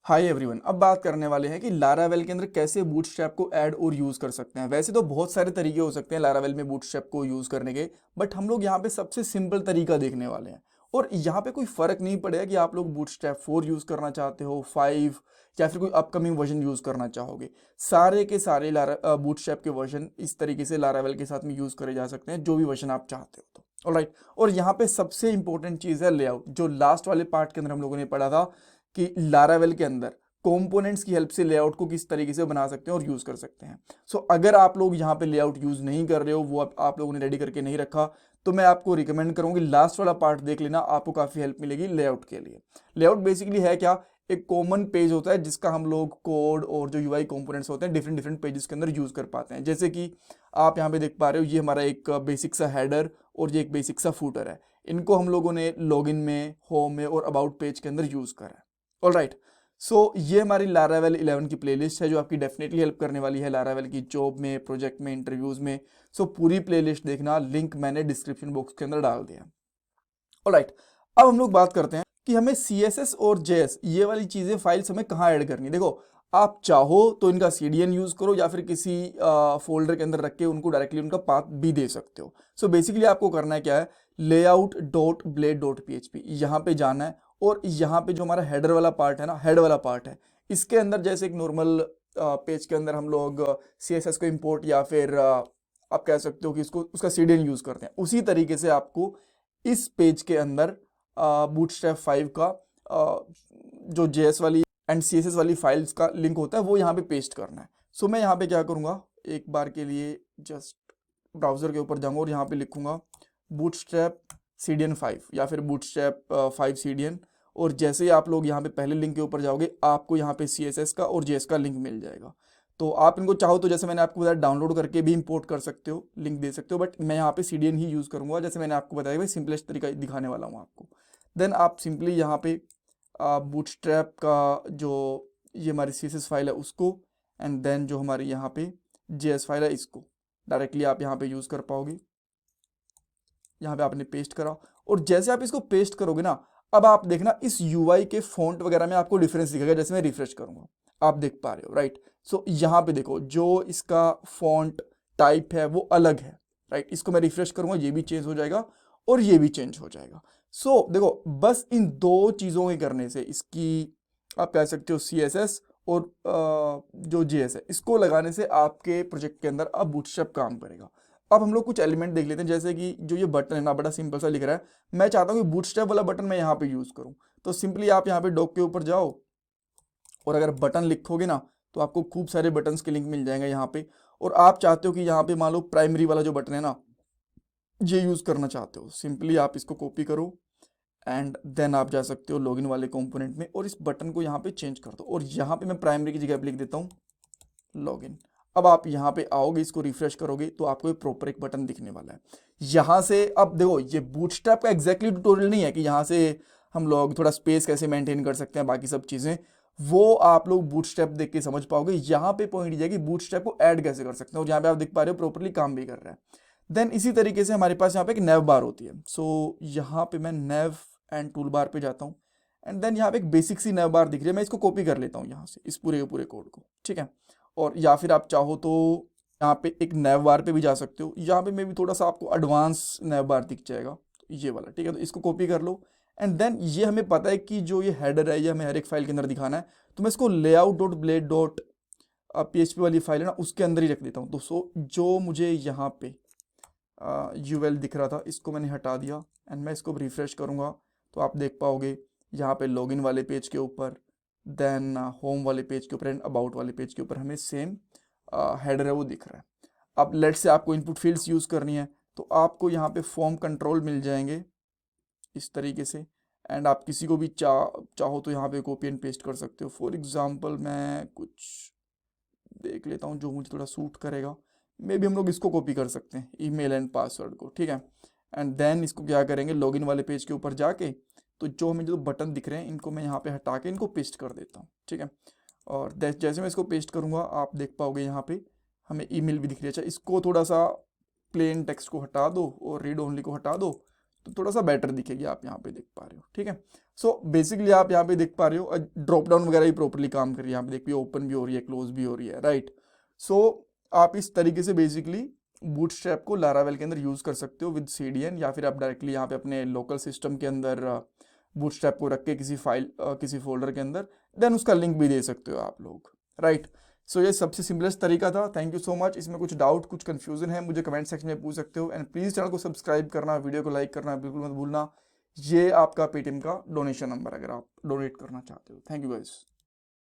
Hi everyone. अब बात करने वाले हैं कि लारावेल के अंदर कैसे बूटस्ट्रैप को ऐड और यूज़ कर सकते हैं। वैसे तो बहुत सारे तरीके हो सकते हैं लारावेल में बूटस्ट्रैप को यूज़ करने के, बट हम लोग यहाँ पे सबसे सिंपल तरीका देखने वाले हैं। और यहाँ पे कोई फ़र्क नहीं पड़ेगा कि आप लोग बूटस्ट्रैप 4 यूज़ करना चाहते हो, 5 या फिर कोई अपकमिंग वर्जन यूज़ करना चाहोगे। सारे के सारे बूटस्ट्रैप के वर्जन इस तरीके से लारावेल के साथ में यूज़ करे जा सकते हैं, जो भी वर्जन आप चाहते हो तो। ऑलराइट, और यहाँ पे सबसे इंपॉर्टेंट चीज़ है लेआउट, जो लास्ट वाले पार्ट के अंदर हम लोगों ने पढ़ा था कि लारावेल के अंदर कंपोनेंट्स की हेल्प से लेआउट को किस तरीके से बना सकते हैं और यूज़ कर सकते हैं। सो अगर आप लोग यहाँ पे लेआउट यूज़ नहीं कर रहे हो, वो आप लोगों ने रेडी करके नहीं रखा, तो मैं आपको रिकमेंड करूँगी लास्ट वाला पार्ट देख लेना, आपको काफ़ी हेल्प मिलेगी लेआउट के लिए। लेआउट बेसिकली है क्या, एक कॉमन पेज होता है जिसका हम लोग कोड और जो यूआई कंपोनेंट्स होते हैं डिफरेंट डिफरेंट पेजेस के अंदर यूज़ कर पाते हैं। जैसे कि आप यहाँ पे देख पा रहे हो, ये हमारा एक बेसिक सा हेडर और ये एक बेसिक सा फूटर है। इनको हम लोगों ने लॉगिन में, होम में और अबाउट पेज के अंदर यूज़ करा है। ऑलराइट, सो ये हमारी लारावेल 11 की प्लेलिस्ट है, जो आपकी डेफिनेटली हेल्प करने वाली है लारावेल की जॉब में, प्रोजेक्ट में, इंटरव्यूज़ में। सो पूरी प्लेलिस्ट देखना, लिंक मैंने डिस्क्रिप्शन बॉक्स के अंदर डाल दिया। ऑलराइट, अब हम लोग बात करते हैं कि हमें CSS और JS ये वाली चीज़ें फाइल्स हमें कहाँ ऐड करनी है। देखो, आप चाहो तो इनका CDN यूज़ करो या फिर किसी फोल्डर के अंदर रख के उनको डायरेक्टली उनका पाथ भी दे सकते हो। सो बेसिकली आपको करना है क्या है, layout.blade.php यहाँ पे जाना है और यहाँ पे जो हमारा हेडर वाला पार्ट है ना, हेड वाला पार्ट है, इसके अंदर जैसे एक नॉर्मल पेज के अंदर हम लोग CSS को इंपोर्ट या फिर आप कह सकते हो कि इसको उसका CDN यूज़ करते हैं, उसी तरीके से आपको इस पेज के अंदर बूटस्ट्रैप 5 का जो JS वाली एंड CSS वाली फाइल्स का लिंक होता है वो यहाँ पे पेस्ट करना है। सो मैं यहाँ पे क्या करूँगा, एक बार के लिए जस्ट ब्राउज़र के ऊपर जाऊँगा और यहाँ पे लिखूँगा बूटस्ट्रैप CDN 5 या फिर बूटस्ट्रैप 5 CDN। और जैसे ही आप लोग यहाँ पे पहले लिंक के ऊपर जाओगे, आपको यहाँ पे CSS का और JS का लिंक मिल जाएगा। तो आप इनको चाहो तो जैसे मैंने आपको बताया डाउनलोड करके भी इंपोर्ट कर सकते हो, लिंक दे सकते हो, बट मैं यहाँ पे CDN ही यूज़ करूँगा। जैसे मैंने आपको बताया, भाई सिंपलेस्ट तरीका दिखाने वाला हूँ आपको। देन आप सिंपली यहाँ पे बूटस्ट्रैप का जो ये हमारी CSS फाइल है उसको, एंड देन जो हमारी यहाँ पे JS फाइल है इसको डायरेक्टली आप यहाँ पे यूज़ कर पाओगे। यहाँ पे आपने पेस्ट करा और जैसे आप इसको पेस्ट करोगे ना, अब आप देखना इस UI के फॉन्ट वगैरह में आपको डिफरेंस दिखेगा। जैसे मैं रिफ्रेश करूँगा, आप देख पा रहे हो, राइट। सो यहाँ पे देखो, जो इसका फॉन्ट टाइप है वो अलग है, राइट। इसको मैं रिफ्रेश करूँगा, ये भी चेंज हो जाएगा और ये भी चेंज हो जाएगा। सो देखो, बस इन दो चीज़ों के करने से, इसकी आप कह सकते हो CSS और जो JS है, इसको लगाने से आपके प्रोजेक्ट के अंदर अब बूटस्ट्रैप काम करेगा। अब हम लोग कुछ एलिमेंट देख लेते हैं। जैसे कि जो ये बटन है ना, बड़ा सिंपल सा लिख रहा है, मैं चाहता हूँ कि बूटस्ट्रैप वाला बटन मैं यहाँ पे यूज़ करूँ। तो सिंपली आप यहाँ पे डॉक के ऊपर जाओ और अगर बटन लिखोगे ना, तो आपको खूब सारे बटन्स के लिंक मिल जाएंगे यहाँ पे। और आप चाहते हो कि यहाँ पे मान लो प्राइमरी वाला जो बटन है ना, ये यूज़ करना चाहते हो, सिंपली आप इसको कॉपी करो एंड देन आप जा सकते हो लॉगिन वाले कंपोनेंट में और इस बटन को यहाँ पे चेंज कर दो। और यहाँ पे मैं प्राइमरी की जगह पे लिख देता हूँ लॉगिन। अब आप यहाँ पे आओगे, इसको रिफ्रेश करोगे तो आपको एक प्रॉपर एक बटन दिखने वाला है। यहाँ से अब देखो, ये बूटस्ट्रैप का एग्जैक्टली ट्यूटोरियल नहीं है कि यहाँ से हम लोग थोड़ा स्पेस कैसे मेंटेन कर सकते हैं, बाकी सब चीज़ें वो आप लोग बूटस्ट्रैप देख के समझ पाओगे। यहाँ पे पॉइंट ये है कि बूटस्ट्रैप को ऐड कैसे कर सकते हैं, और यहाँ पे आप देख पा रहे हो प्रॉपरली काम भी कर रहा है। देन इसी तरीके से हमारे पास यहाँ पे एक नेव बार होती है। सो यहाँ पे मैं नेव एंड टूल बार पे जाता हूँ एंड देन यहाँ पे एक बेसिक सी नेव बार दिख रही है, मैं इसको कॉपी कर लेता हूँ यहाँ से, इस पूरे के पूरे कोड को, ठीक है। और या फिर आप चाहो तो यहाँ पे एक नैव बार पे भी जा सकते हो। यहाँ पे मे भी थोड़ा सा आपको एडवांस नैव बार दिख जाएगा, ये वाला, ठीक है। तो इसको कॉपी कर लो एंड देन ये हमें पता है कि जो ये हेडर है ये हमें हर एक फाइल के अंदर दिखाना है, तो मैं इसको layout.blade.php वाली फाइल है ना, उसके अंदर ही रख देता हूँ। तो जो मुझे यहाँ पे UL दिख रहा था, इसको मैंने हटा दिया एंड मैं इसको रिफ्रेश करूँगा तो आप देख पाओगे यहाँ पे लॉगिन वाले पेज के ऊपर, देन होम वाले पेज के ऊपर एंड अबाउट वाले पेज के ऊपर हमें सेम हेडर है वो दिख रहा है। अब लेट से आपको इनपुट फील्ड्स यूज़ करनी है, तो आपको यहाँ पे फॉर्म कंट्रोल मिल जाएंगे इस तरीके से, एंड आप किसी को भी चाहो तो यहाँ पे कॉपी एंड पेस्ट कर सकते हो। फॉर एग्जांपल मैं कुछ देख लेता हूँ जो मुझे थोड़ा सूट करेगा। मे भी हम लोग इसको कॉपी कर सकते हैं, ईमेल एंड पासवर्ड को, ठीक है। एंड देन इसको क्या करेंगे, लॉगिन वाले पेज के ऊपर जाके, तो जो हमें जो बटन दिख रहे हैं इनको मैं यहाँ पे हटा के इनको पेस्ट कर देता हूँ, ठीक है। और जैसे मैं इसको पेस्ट करूँगा आप देख पाओगे यहाँ पे हमें ईमेल भी दिख रही है। अच्छा, इसको थोड़ा सा प्लेन टेक्स्ट को हटा दो और रीड ओनली को हटा दो, तो थोड़ा सा बेटर दिखेगी, आप यहाँ पे देख पा रहे हो, ठीक है। सो बेसिकली आप यहाँ पे देख पा रहे हो ड्रॉप डाउन वगैरह भी प्रॉपरली काम कर रही है, यहाँ पे देख, ओपन भी हो रही है, क्लोज भी हो रही है, राइट। सो आप इस तरीके से बेसिकली बूटस्ट्रैप को लारावेल के अंदर यूज कर सकते हो विद CDN, या फिर आप डायरेक्टली यहाँ पे अपने लोकल सिस्टम के अंदर बूटस्ट्रैप को रख के किसी फाइल किसी फोल्डर के अंदर देन उसका लिंक भी दे सकते हो आप लोग, राइट। सो ये सबसे सिंपलेस्ट तरीका था। Thank you so much. इसमें कुछ डाउट कुछ कंफ्यूजन है मुझे कमेंट सेक्शन में पूछ सकते हो, एंड प्लीज़ चैनल को सब्सक्राइब करना, वीडियो को लाइक करना बिल्कुल मत भूलना। ये आपका पेटीएम का डोनेशन नंबर अगर आप डोनेट करना चाहते हो। Thank you guys.